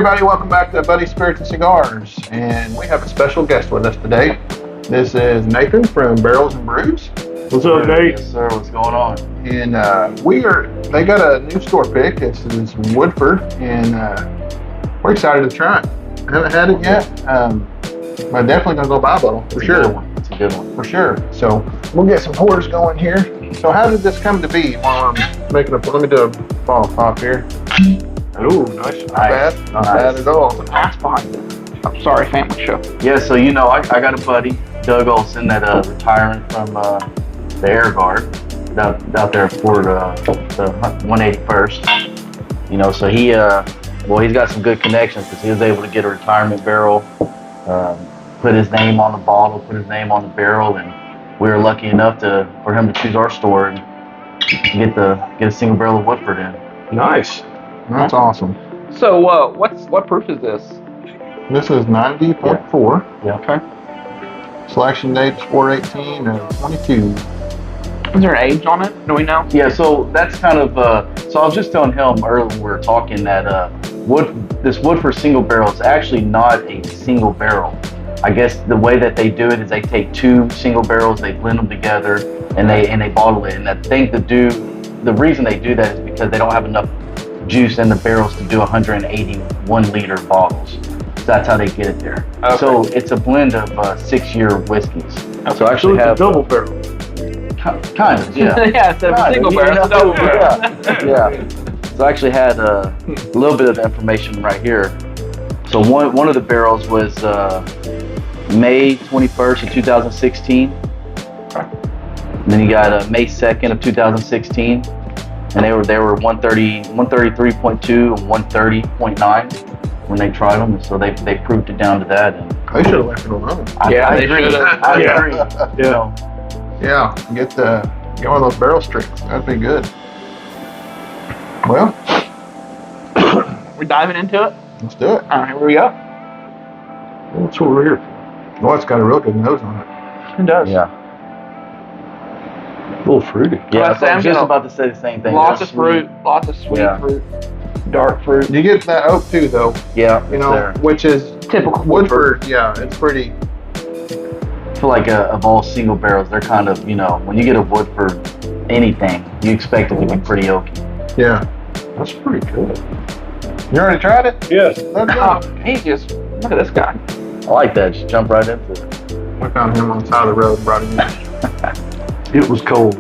everybody, welcome back to Buddy Spirits and Cigars, and we have a special guest with us today. This is Nathan from Barrels Brews. What's up, Nate? Yes, sir. What's going on? And they got a new store pick. This is Woodford, and we're excited to try it. I haven't had it yet, but definitely gonna go buy a bottle for sure. It's a good one. For sure. So we'll get some pours going here. So how did this come to be? While I'm making let me do a bottle pop here. Oh, nice. Not bad. Not bad at all. Pass behind it. I'm sorry, family show. Yeah, so I got a buddy, Doug Olson, that retiring from the Air Guard out there for the 181st. So he's got some good connections because he was able to get a retirement barrel, put his name on the bottle, put his name on the barrel, and we were lucky enough for him to choose our store and get a single barrel of Woodford in. Nice. That's awesome. So, what proof is this? This is 90.4. Yeah. Okay. Selection date's 4/18 of 22. Is there an age on it? Do we know? Yeah, so that's kind of, so I was just telling him earlier when we were talking that this Woodford single barrel is actually not a single barrel. I guess the way that they do it is they take two single barrels, they blend them together, and they bottle it. And I think the reason they do that is because they don't have enough juice in the barrels to do 181 liter bottles. So that's how they get it there. Okay. So it's a blend of 6-year whiskeys. Okay. So I actually it's have a double barrel. kind of, yeah. Yeah, instead of a single barrel, it's a double barrel. Yeah. So I actually had a little bit of information right here. So one of the barrels was May 21st of 2016. And then you got May 2nd of 2016. And they were 133.2 and 130.9 when they tried them. So they proved it down to that. And They should have left it alone. I agree. I agree. Yeah. Yeah, get one of those barrel streaks. That'd be good. Well, We're diving into it. let's do it. All right, here we go. That's what we're here for. Well, it's got a real good nose on it. It does. Yeah. A little fruity. Yeah, Well, so I I'm was just gonna- about to say the same thing. Lots It's of fruit, lots of sweet Yeah. fruit, dark fruit. You get that oak too, though. Yeah, You know, there. which is Typical Woodford. Yeah, it's pretty. I feel like of all single barrels, they're kind of, when you get a Woodford anything, you expect it to be pretty oaky. Yeah. That's pretty good. You already tried it? Yes. Let's Oh, go. he just, look at this guy. I like that. Just jump right into it. We found him on the side of the road and brought him in. It was cold.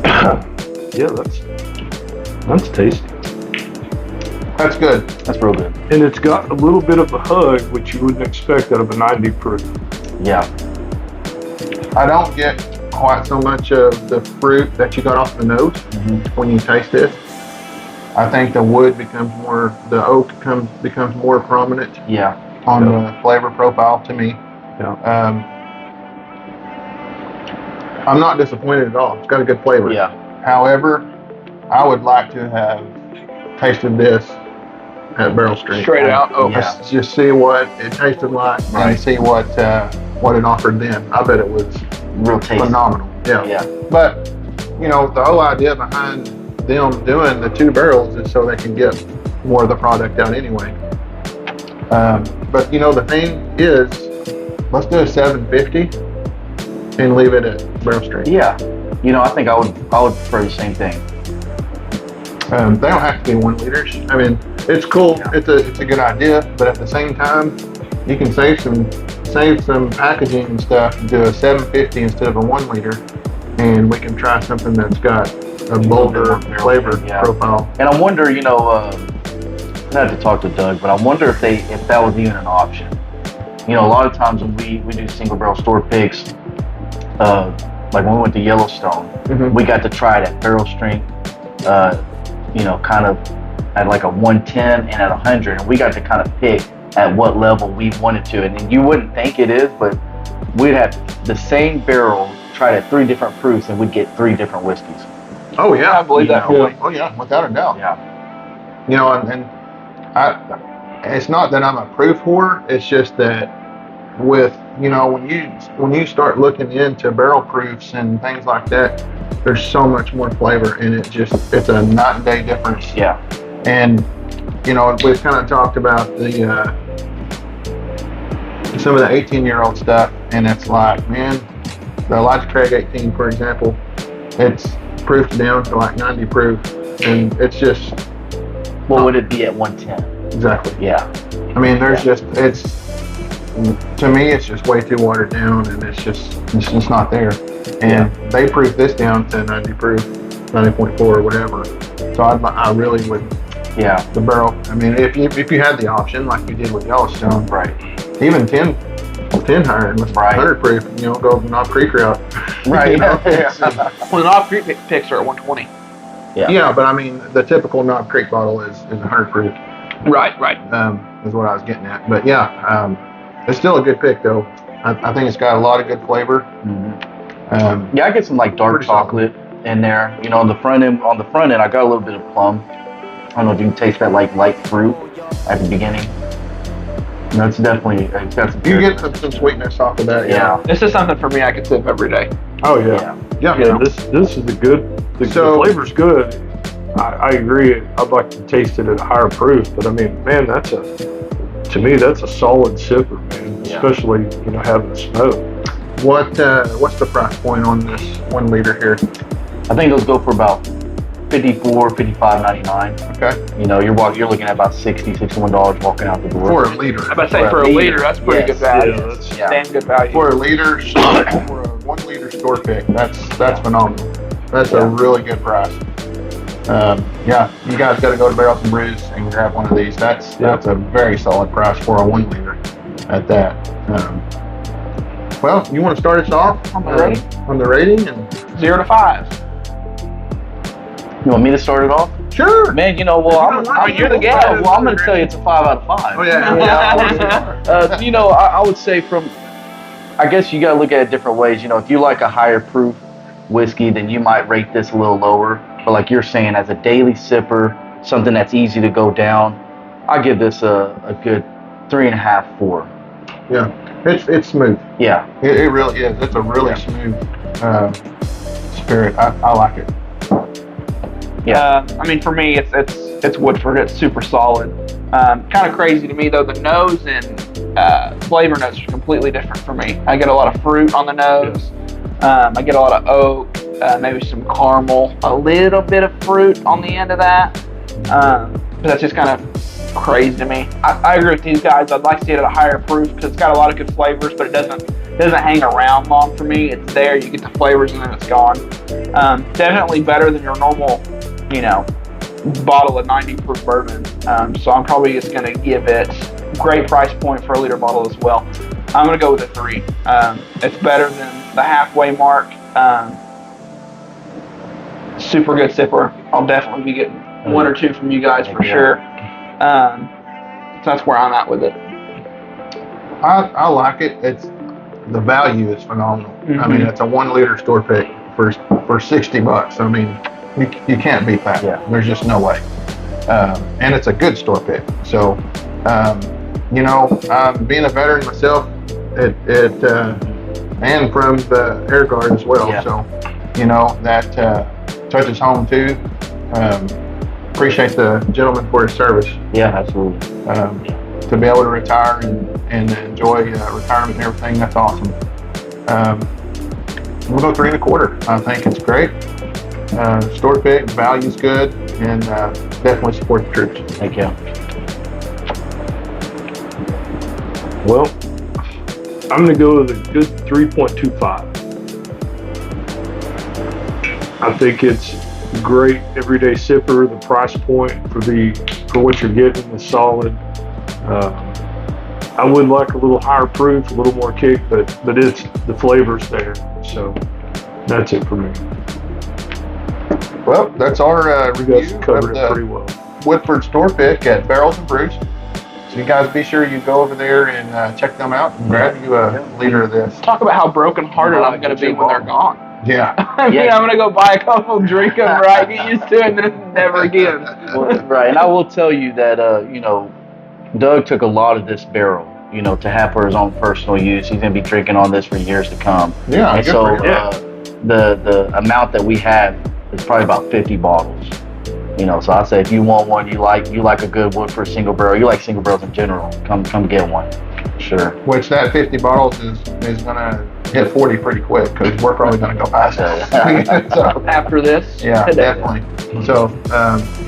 Yeah, that's tasty. That's good. That's real good. And it's got a little bit of a hug, which you wouldn't expect out of a 90 proof. Yeah. I don't get quite so much of the fruit that you got off the nose when you taste it. I think the wood becomes the oak becomes more prominent Yeah. on the flavor profile to me. Yeah. I'm not disappointed at all. It's got a good flavor. Yeah. However, I would like to have tasted this at Barrel Street. Straight out. Oh, Yeah. Just see what it tasted like Right. and see what it offered then. I bet it was Real tasty. phenomenal. Yeah. Yeah. But, the whole idea behind them doing the two barrels is so they can get more of the product out anyway. But, the thing is, let's do a 750 and leave it at Barrel Street. Yeah. I think I would prefer the same thing. They don't have to be 1 liters. I mean, it's cool. Yeah. It's a good idea, but at the same time, you can save some packaging and stuff and do a 750 instead of a 1 liter, and we can try something that's got a bolder flavor Yeah. profile. And I wonder, I had to talk to Doug, but I wonder if that was even an option. A lot of times when we do single barrel store picks, like when we went to Yellowstone, we got to try it at barrel strength, kind of at like a 110 and at 100, and we got to kind of pick at what level we wanted to. And you wouldn't think it is, but we'd have the same barrel tried at 3 different proofs, and we'd get 3 different whiskeys. Oh yeah, I believe that. Oh yeah, without a doubt. Yeah. And it's not that I'm a proof whore. It's just that with when you start looking into barrel proofs and things like that, there's so much more flavor, and it's a night and day difference. Yeah. And you know, we've kind of talked about the some of the 18-year-old stuff, and it's like, man, the Elijah Craig 18, for example, it's proofed down to like 90 proof, and it's just. What would it be at 110? Exactly. Yeah. I mean, there's to me, it's just way too watered down, and it's just not there. And they proof this down to 90 proof, 90.4 or whatever. So I really would. Yeah. The barrel. I mean, if you had the option, like you did with Yellowstone, Right. even 10 iron with 100 proof, you know, go Knob Creek route. Right. You know? Well, the Knob Creek picks are at 120. Yeah, but I mean, the typical Knob Creek bottle is 100 proof. Right. Is what I was getting at. But yeah, it's still a good pick though. I think it's got a lot of good flavor. Mm-hmm. I get some like dark chocolate in there. You know, on the front end, I got a little bit of plum. I don't know if you can taste that like light fruit at the beginning. That's definitely it's got some. You get some sweetness off of that. Yeah. This is something for me I could sip every day. Oh yeah. Yeah. This is the flavor's good. I agree. I'd like to taste it at a higher proof, but I mean, man, to me that's a solid sipper, man. Yeah. Especially, you know, having the smoke. What's the price point on this 1 liter here? I think those go for about $54, $55.99. Okay. You know, you're looking at about $60, $61 walking out the door. For a liter. I'm about to say for a liter, that's pretty good value. Yeah, that's Damn good value. For a liter, for a 1 liter store pick, that's phenomenal. That's a really good price. You guys got to go to Barrels Brews and grab one of these. That's a very solid price for a 1 liter at that. Well, you want to start us off on the rating and 0 to 5. You want me to start it off? sure. Man, you know, you're the guest. Well, I'm going to tell you it's a 5 out of 5. Oh yeah. You know, I would say I guess you got to look at it different ways. You know, if you like a higher proof whiskey, then you might rate this a little lower. But like you're saying, as a daily sipper, something that's easy to go down, I give this a good 3.5, 4. Yeah, it's smooth. Yeah. It really is. It's a really smooth spirit. I like it. Yeah. I mean, for me, it's Woodford. It's super solid. Kind of crazy to me though. The nose and flavor notes are completely different for me. I get a lot of fruit on the nose. I get a lot of oak, maybe some caramel, a little bit of fruit on the end of that. But that's just kind of crazy to me. I agree with these guys. I'd like to see it at a higher proof because it's got a lot of good flavors, but it doesn't hang around long for me. It's there, you get the flavors, and then it's gone. Definitely better than your normal, you know, bottle of 90 proof bourbon. So I'm probably just going to give it great price point for a liter bottle as well. I'm going to go with a 3. It's better than the halfway mark. Super good sipper. I'll definitely be getting 1 or 2 from you guys for sure. So that's where I'm at with it. I like it. The value is phenomenal. Mm-hmm. I mean, it's a 1 liter store pick for $60. I mean, you can't beat that. Yeah. There's just no way. And it's a good store pick. So, you know, being a veteran myself, and from the Air Guard as well. Yeah. So, you know, that touches home too. Appreciate the gentleman for his service. Yeah, absolutely. To be able to retire and enjoy retirement and everything, that's awesome. We'll go 3 1/4. I think it's great. Store pick, value's good, and definitely support the troops. Thank you. Well, I'm going to go with a good 3.25. I think it's great everyday sipper. The price point for what you're getting is solid. I would like a little higher proof, a little more kick, but the flavor's there. So that's it for me. Well, that's our You review guys covered of it pretty well. the Woodford store pick at Barrels Brews. So you guys be sure you go over there and check them out and grab you a liter of this. Talk about how brokenhearted I'm going to be when they're gone. Yeah. I mean, I'm going to go buy a couple, drink them, right, get used to it, and then never again. Well, right, and I will tell you that, you know, Doug took a lot of this barrel, you know, to have for his own personal use. He's going to be drinking on this for years to come. Yeah, And good so for you. the amount that we have is probably about 50 bottles. So I say if you want one, you like a good Woodford single barrel, you like single barrels in general, come get one. Sure. Which that 50 bottles is gonna hit 40 pretty quick because we're probably gonna go past it. So, After this, yeah, today. definitely. So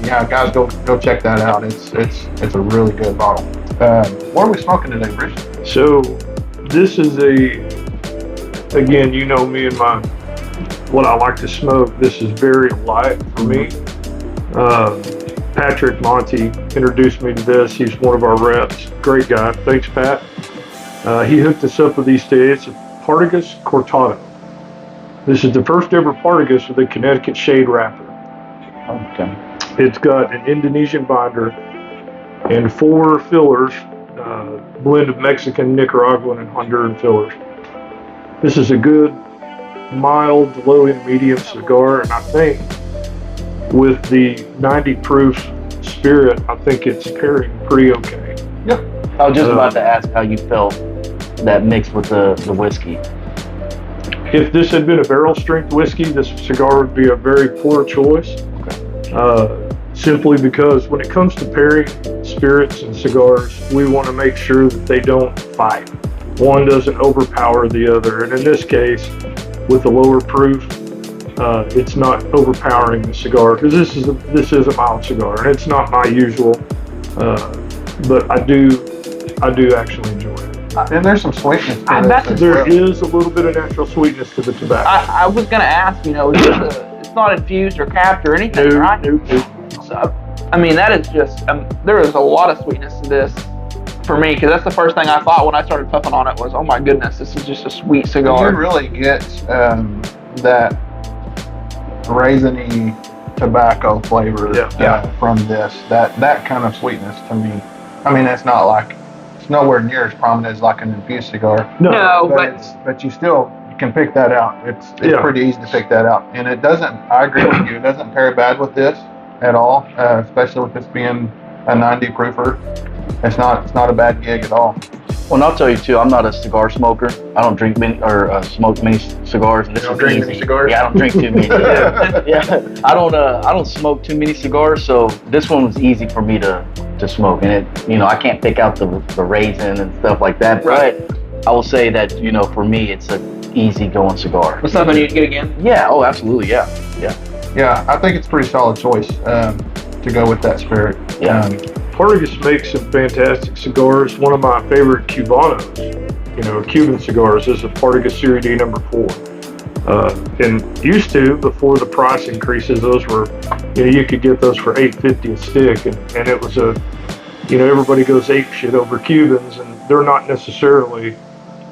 yeah, guys, go check that out. It's a really good bottle. What are we smoking today, Bruce? So this is again, you know me and what I like to smoke. This is very light for me. Patrick Monty introduced me to this. He's one of our reps. Great guy. Thanks, Pat. He hooked us up with these today. It's a Partagas Cortado. This is the first ever Partagas with a Connecticut shade wrapper. Okay. It's got an Indonesian binder and 4 fillers, blend of Mexican, Nicaraguan, and Honduran fillers. This is a good, mild, low and medium cigar, and I think with the 90 proof spirit, I think it's pairing pretty okay. Yep. I was just about to ask how you felt that mixed with the whiskey. If this had been a barrel strength whiskey, this cigar would be a very poor choice. Simply because when it comes to pairing spirits and cigars, we want to make sure that they don't fight. One doesn't overpower the other, and in this case, with the lower proof, it's not overpowering the cigar because this is a mild cigar, and it's not my usual. But I do actually enjoy it. And there's some sweetness to I this bet as There well. is a little bit of natural sweetness to the tobacco. I was gonna ask, it's not infused or capped or anything, right? No. So, I mean, that is just, there is a lot of sweetness to this for me, because that's the first thing I thought when I started puffing on it was, oh my goodness, this is just a sweet cigar. You really get that raisiny tobacco flavor from this. That kind of sweetness to me. I mean, it's nowhere near as prominent as like an infused cigar. No, but you still can pick that out. It's pretty easy to pick that out, and it doesn't. I agree with you. It doesn't pair bad with this at all, especially with this being a 90 proofer. It's not a bad gig at all. Well, and I'll tell you too, I'm not a cigar smoker. I don't drink many or smoke many cigars. This You don't is drink easy. many cigars? Yeah, I don't drink too many. Yeah, I don't smoke too many cigars, so this one was easy for me to smoke. And it, I can't pick out the raisin and stuff like that. Right. But I will say that for me, it's an easy going cigar. Was something you'd get again? Yeah. Oh, absolutely. Yeah. Yeah, I think it's a pretty solid choice to go with that spirit. Yeah. Partagas makes some fantastic cigars. One of my favorite Cubanos, Cuban cigars, is a Partagas Serie D number 4. And used to, before the price increases, those were, you could get those for $8.50 a stick, and it was everybody goes ape shit over Cubans, and they're not necessarily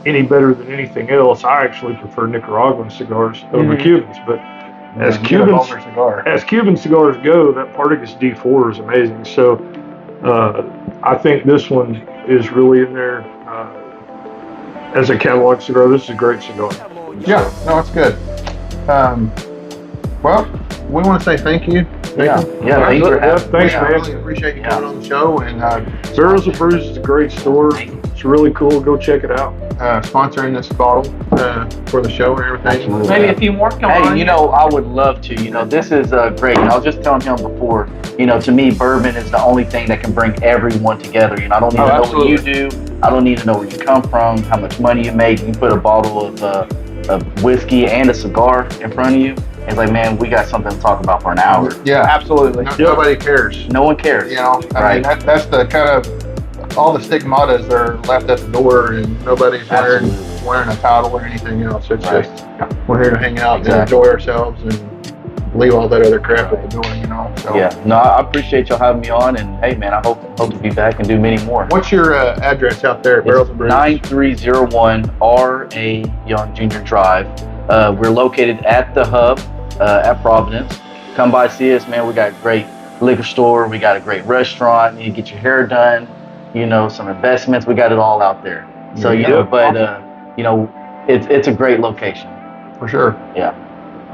any better than anything else. I actually prefer Nicaraguan cigars over Cubans, but as Cuban cigars go, that Partagas D4 is amazing. So I think this one is really in there as a catalog cigar. This is a great cigar. Yeah, no, it's good. Well, we want to say thank you. Nathan. Yeah. Thanks for having me. Thanks, I man. really appreciate you coming on the show and Barrels Brews is a great store. It's really cool. Go check it out. sponsoring this bottle for the show and everything. Absolutely. Maybe a few more come on. Hey, I would love to. This is great. I was just telling him before, to me, bourbon is the only thing that can bring everyone together. I don't need to know what you do. I don't need to know where you come from, how much money you make. You put a bottle of whiskey and a cigar in front of you. It's like, man, we got something to talk about for an hour. Yeah, absolutely. Nobody cares. No one cares. I mean, that's the kind of all the stigmatas are left at the door, and nobody's wearing a title or anything else. It's just we're here to hang out and enjoy ourselves and leave all that other crap at the door. So. Yeah. No, I appreciate y'all having me on, and hey, man, I hope to be back and do many more. What's your address out there at Barrels Brews? 9301 R.A. Young Jr. Drive. We're located at the hub at Providence. Come by, see us, man. We got a great liquor store. We got a great restaurant. You get your hair done. Some investments. We got it all out there. So it's a great location for sure. Yeah.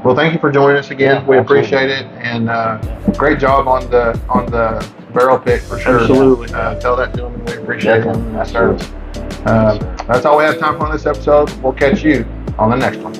Well, thank you for joining us again. Yeah, we absolutely. appreciate it, and great job on the barrel pick for sure. Absolutely. Tell that to them, and we appreciate Definitely. it. That's all we have time for on this episode. We'll catch you on the next one.